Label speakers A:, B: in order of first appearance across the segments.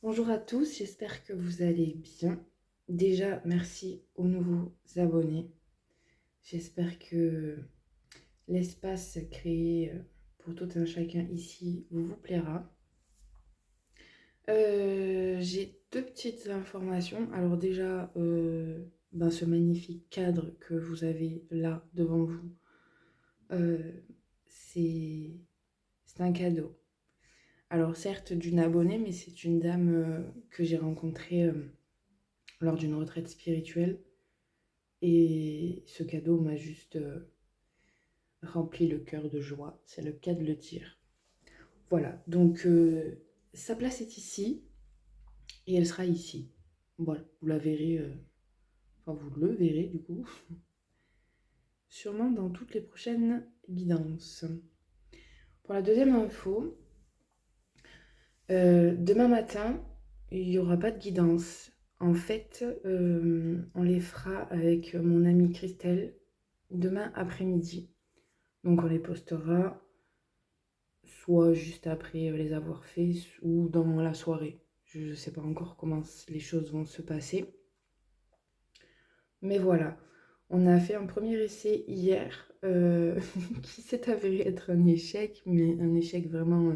A: Bonjour à tous, j'espère que vous allez bien. Déjà, merci aux nouveaux abonnés. J'espère que l'espace créé pour tout un chacun ici vous plaira. J'ai deux petites informations. Alors déjà, ce magnifique cadre que vous avez là devant vous, euh, c'est c'est un cadeau. Alors certes d'une abonnée, mais c'est une dame que j'ai rencontrée lors d'une retraite spirituelle. Et ce cadeau m'a juste rempli le cœur de joie, c'est le cas de le dire. Voilà, donc sa place est ici et elle sera ici. Voilà, vous la verrez, enfin vous le verrez du coup, sûrement dans toutes les prochaines guidances. Pour la deuxième info, demain matin, il n'y aura pas de guidance. En fait, on les fera avec mon amie Christelle demain après-midi. Donc on les postera soit juste après les avoir faits ou dans la soirée. Je ne sais pas encore comment les choses vont se passer. Mais voilà, on a fait un premier essai hier qui s'est avéré être un échec, mais un échec vraiment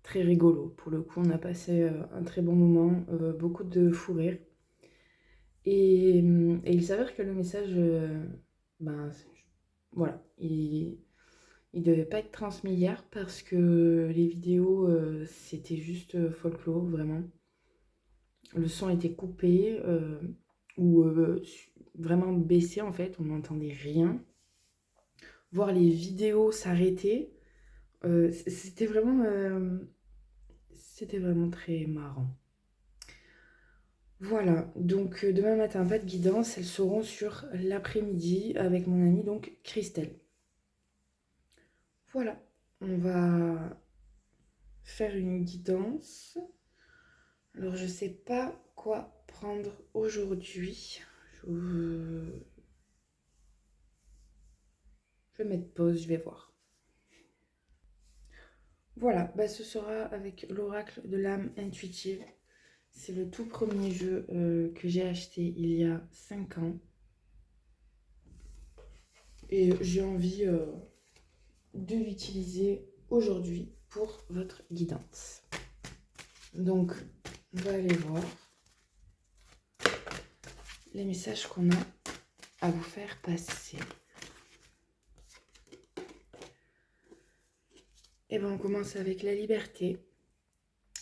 A: très rigolo. Pour le coup, on a passé un très bon moment, beaucoup de fou rire. Et il s'avère que le message, ben, voilà, il devait pas être transmis hier parce que les vidéos, c'était juste folklore, vraiment. Le son était coupé ou vraiment baissé en fait, on n'entendait rien. Voir les vidéos s'arrêter, c'était vraiment très marrant. Voilà, donc demain matin, pas de guidance, elles seront sur l'après-midi avec mon amie donc Christelle. Voilà, on va faire une guidance. Alors je sais pas quoi prendre aujourd'hui. Je vais mettre pause, je vais voir. Voilà, ce sera avec l'oracle de l'âme intuitive. C'est le tout premier jeu que j'ai acheté il y a 5 ans. Et j'ai envie de l'utiliser aujourd'hui pour votre guidance. Donc, on va aller voir les messages qu'on a à vous faire passer. Et on commence avec la liberté.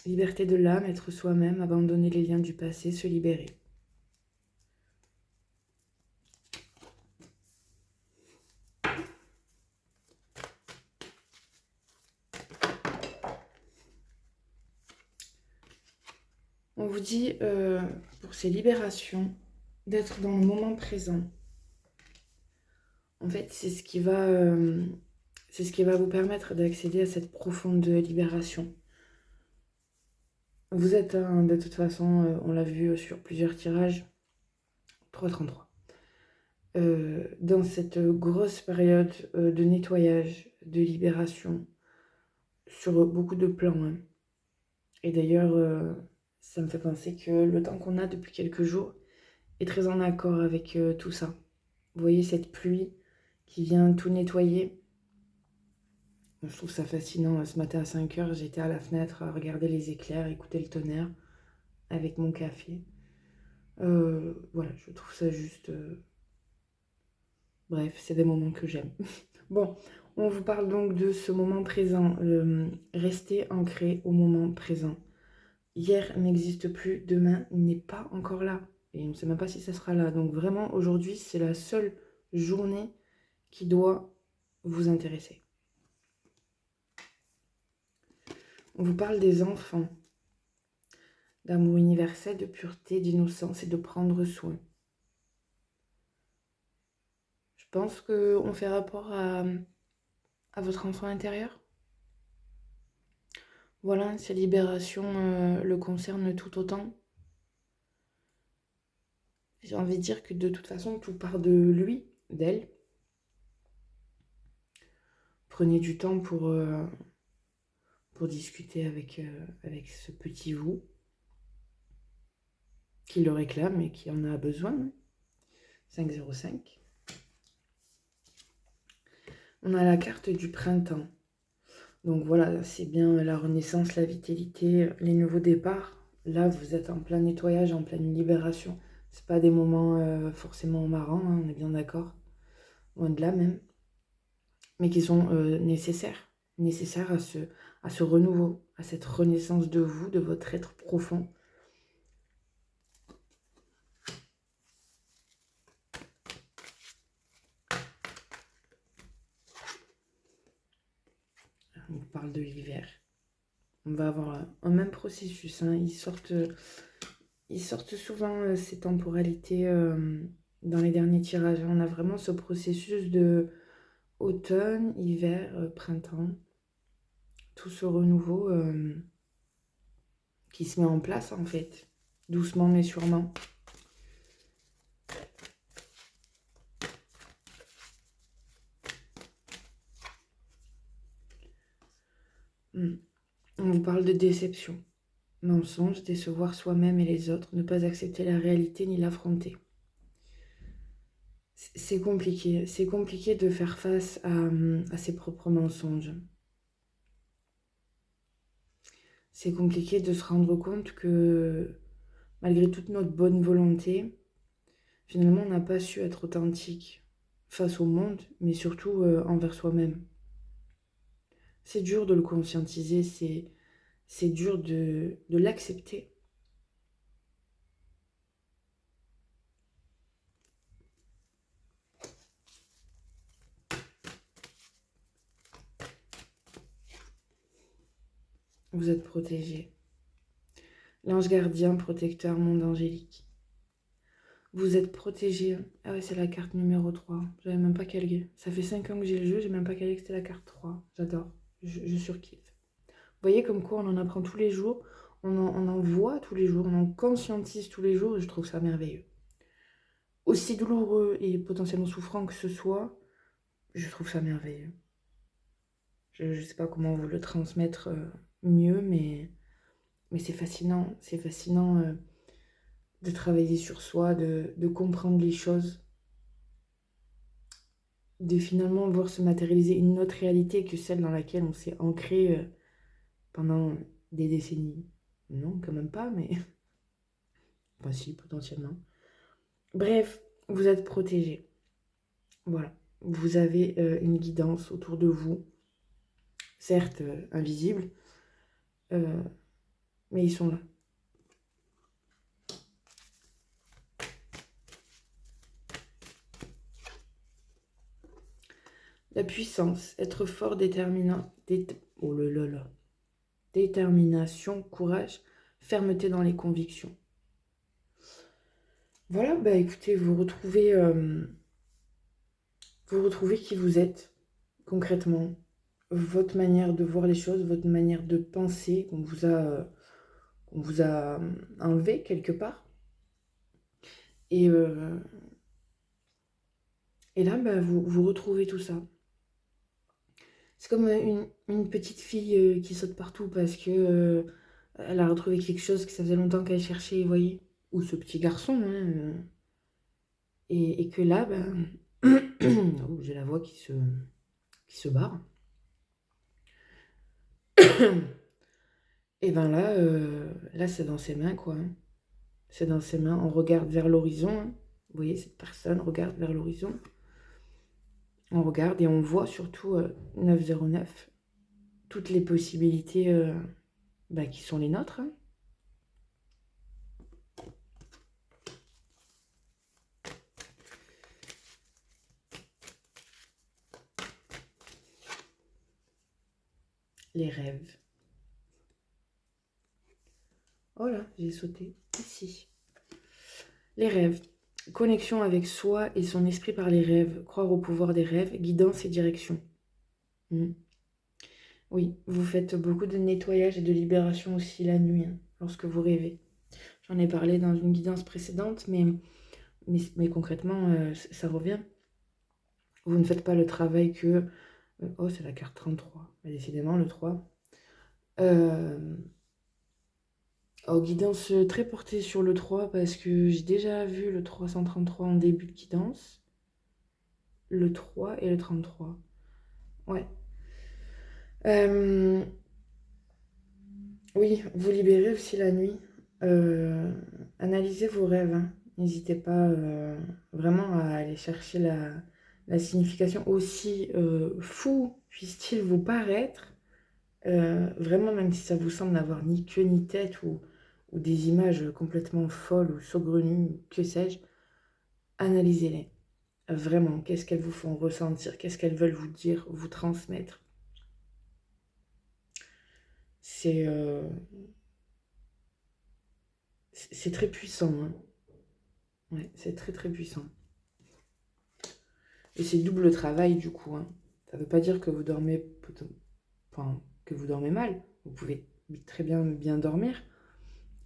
A: Liberté de l'âme, être soi-même, abandonner les liens du passé, se libérer. On vous dit, pour ces libérations, d'être dans le moment présent. En fait, c'est ce qui va vous permettre d'accéder à cette profonde libération. Vous êtes, de toute façon, on l'a vu sur plusieurs tirages, 333. Dans cette grosse période de nettoyage, de libération, sur beaucoup de plans. Hein. Et d'ailleurs, ça me fait penser que le temps qu'on a depuis quelques jours est très en accord avec tout ça. Vous voyez cette pluie qui vient tout nettoyer. Je trouve ça fascinant. Ce matin à 5 h, j'étais à la fenêtre à regarder les éclairs, écouter le tonnerre avec mon café. Voilà, je trouve ça juste... Bref, c'est des moments que j'aime. Bon, on vous parle donc de ce moment présent. Restez ancré au moment présent. Hier n'existe plus, demain n'est pas encore là. Et on ne sait même pas si ça sera là. Donc vraiment, aujourd'hui, c'est la seule journée qui doit vous intéresser. On vous parle des enfants, d'amour universel, de pureté, d'innocence et de prendre soin. Je pense qu'on fait rapport à votre enfant intérieur. Voilà, sa libération le concerne tout autant. J'ai envie de dire que de toute façon, tout part de lui, d'elle. Prenez du temps pour discuter avec ce petit vous. qui le réclame et qui en a besoin. 505. On a la carte du printemps. Donc voilà, c'est bien la renaissance, la vitalité, les nouveaux départs. Là, vous êtes en plein nettoyage, en pleine libération. C'est pas des moments forcément marrants, hein, on est bien d'accord. Loin de là même. Mais qui sont nécessaires. Nécessaires à ce renouveau, à cette renaissance de vous, de votre être profond. On parle de l'hiver. On va avoir un même processus. Hein. Ils sortent souvent ces temporalités dans les derniers tirages. On a vraiment ce processus de automne, hiver, printemps. Tout ce renouveau qui se met en place en fait. Doucement mais sûrement. On vous parle de déception. Mensonge, décevoir soi-même et les autres, ne pas accepter la réalité ni l'affronter. C'est compliqué de faire face à ses propres mensonges. C'est compliqué de se rendre compte que malgré toute notre bonne volonté, finalement on n'a pas su être authentique face au monde, mais surtout envers soi-même. C'est dur de le conscientiser, c'est dur de l'accepter. Vous êtes protégé. L'ange gardien, protecteur, monde angélique. Vous êtes protégé. Ah ouais, c'est la carte numéro 3. J'avais même pas calé. Ça fait 5 ans que j'ai le jeu, j'ai même pas calé que c'était la carte 3. J'adore. Je surkiffe. Vous voyez comme quoi on en apprend tous les jours, on en voit tous les jours, on en conscientise tous les jours et je trouve ça merveilleux. Aussi douloureux et potentiellement souffrant que ce soit, je trouve ça merveilleux. Je sais pas comment vous le transmettre mieux, mais c'est fascinant. C'est fascinant de travailler sur soi, de comprendre les choses, de finalement voir se matérialiser une autre réalité que celle dans laquelle on s'est ancré pendant des décennies. Non, quand même pas, mais... Enfin si, potentiellement. Bref, vous êtes protégé. Voilà. Vous avez une guidance autour de vous, certes invisible, mais ils sont là. La puissance, être fort, déterminant, oh là là. Détermination, courage, fermeté dans les convictions. Voilà, bah écoutez, vous retrouvez qui vous êtes concrètement, votre manière de voir les choses, votre manière de penser qu'on vous a enlevé quelque part. Et là, bah, vous retrouvez tout ça. C'est comme une petite fille qui saute partout parce que elle a retrouvé quelque chose que ça faisait longtemps qu'elle cherchait, vous voyez. Ou ce petit garçon, hein, et que là, ben, oh, j'ai la voix qui se barre. Et ben là c'est dans ses mains, quoi. C'est dans ses mains. On regarde vers l'horizon. Hein. Vous voyez, cette personne regarde vers l'horizon. On regarde et on voit surtout 909 toutes les possibilités bah, qui sont les nôtres. Hein. Les rêves. Oh là, j'ai sauté ici. Les rêves. Connexion avec soi et son esprit par les rêves. Croire au pouvoir des rêves, guidance et direction. Oui, vous faites beaucoup de nettoyage et de libération aussi la nuit, hein, lorsque vous rêvez. J'en ai parlé dans une guidance précédente, mais concrètement, ça revient. Vous ne faites pas le travail que... oh, c'est la carte 33. Bah, décidément, le 3. Oh, guidance très portée sur le 3 parce que j'ai déjà vu le 333 en début de guidance. Le 3 et le 33. Ouais. Euh, oui, vous libérez aussi la nuit. Euh, Analysez vos rêves, hein. N'hésitez pas vraiment à aller chercher la signification aussi fou puisse-t-il vous paraître. Vraiment, même si ça vous semble n'avoir ni queue ni tête ou des images complètement folles ou saugrenues, que sais-je, analysez-les. Vraiment, qu'est-ce qu'elles vous font ressentir? Qu'est-ce qu'elles veulent vous dire, vous transmettre? C'est c'est très puissant, hein. Ouais, c'est très très puissant. Et c'est double travail du coup, hein. Ça ne veut pas dire que vous dormez, enfin, que vous dormez mal. Vous pouvez très bien dormir,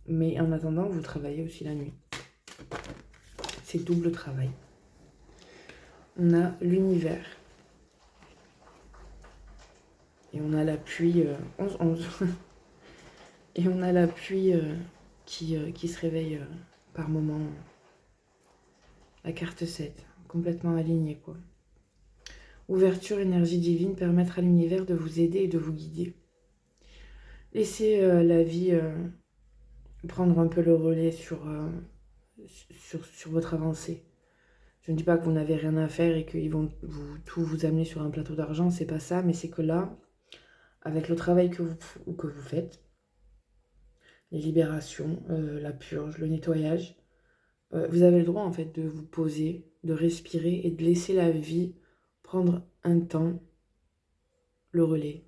A: mais en attendant, vous travaillez aussi la nuit. C'est double travail. On a l'univers. Et on a la pluie, 11-11. Et on a la pluie qui se réveille par moment. La carte 7, complètement alignée, quoi. Ouverture, énergie divine, permettre à l'univers de vous aider et de vous guider. Laissez la vie prendre un peu le relais sur votre avancée. Je ne dis pas que vous n'avez rien à faire et qu'ils vont tout vous amener sur un plateau d'argent, c'est pas ça, mais c'est que là, avec le travail que vous faites, les libérations, la purge, le nettoyage, vous avez le droit en fait de vous poser, de respirer et de laisser la vie prendre un temps, le relais.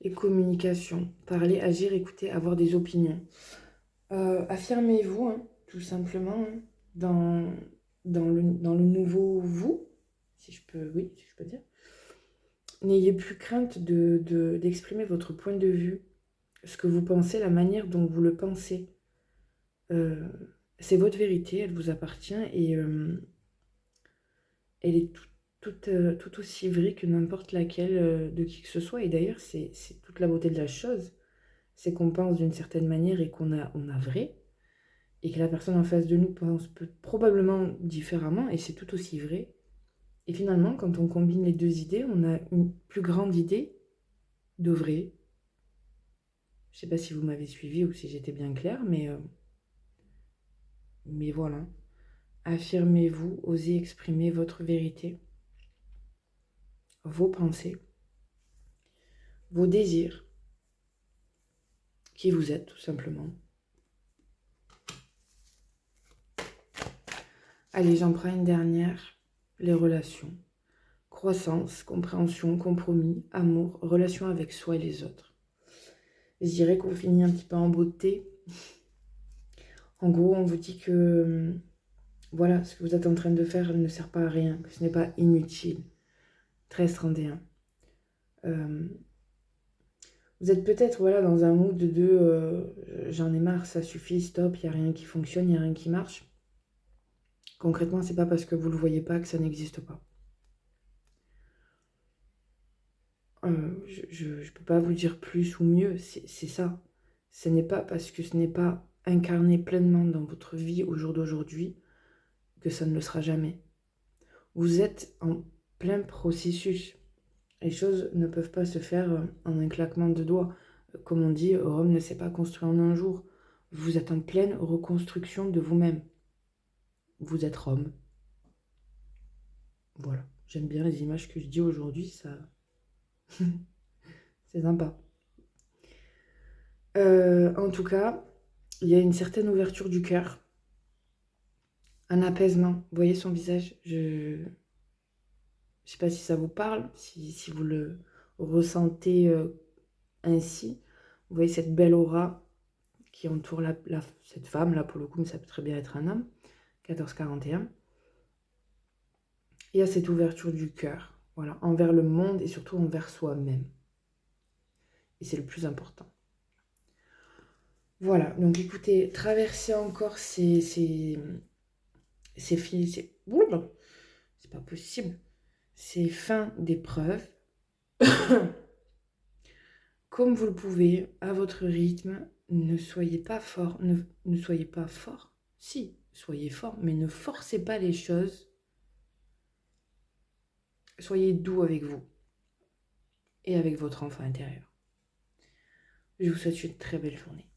A: Et communication, parler, agir, écouter, avoir des opinions. Affirmez-vous, hein, tout simplement, hein, dans le nouveau vous, si je peux, oui, si je peux dire. N'ayez plus crainte d'exprimer votre point de vue, ce que vous pensez, la manière dont vous le pensez. Euh, c'est votre vérité, elle vous appartient et elle est tout aussi vraie que n'importe laquelle de qui que ce soit. Et d'ailleurs, c'est toute la beauté de la chose, c'est qu'on pense d'une certaine manière et on a vrai, et que la personne en face de nous pense probablement différemment, et c'est tout aussi vrai. Et finalement, quand on combine les deux idées, on a une plus grande idée de vrai. Je sais pas si vous m'avez suivi ou si j'étais bien claire, mais voilà. Affirmez-vous, osez exprimer votre vérité, vos pensées, vos désirs, qui vous êtes tout simplement. Allez, j'en prends une dernière. Les relations. Croissance, compréhension, compromis, amour, relation avec soi et les autres. Je dirais qu'on finit un petit peu en beauté. En gros, on vous dit que voilà, ce que vous êtes en train de faire ne sert pas à rien, que ce n'est pas inutile. 13-31. Vous êtes peut-être voilà, dans un mood de j'en ai marre, ça suffit, stop, il n'y a rien qui fonctionne, il n'y a rien qui marche. Concrètement, c'est pas parce que vous ne le voyez pas que ça n'existe pas. Je ne peux pas vous dire plus ou mieux, c'est ça. Ce n'est pas parce que ce n'est pas incarné pleinement dans votre vie au jour d'aujourd'hui que ça ne le sera jamais. Vous êtes en plein processus. Les choses ne peuvent pas se faire en un claquement de doigts. Comme on dit, Rome ne s'est pas construit en un jour. Vous êtes en pleine reconstruction de vous-même. Vous êtes Rome. Voilà. J'aime bien les images que je dis aujourd'hui, ça... c'est sympa. En tout cas, il y a une certaine ouverture du cœur, un apaisement. Vous voyez son visage, je ne sais pas si ça vous parle, si vous le ressentez ainsi. Vous voyez cette belle aura qui entoure cette femme, là pour le coup, mais ça peut très bien être un homme, 14-41. Il y a cette ouverture du cœur, voilà, envers le monde et surtout envers soi-même. Et c'est le plus important. Voilà, donc écoutez, traverser encore ces C'est pas possible. C'est fin d'épreuve. Comme vous le pouvez, à votre rythme, ne soyez pas fort. Ne soyez pas fort. Si, soyez fort, mais ne forcez pas les choses. Soyez doux avec vous et avec votre enfant intérieur. Je vous souhaite une très belle journée.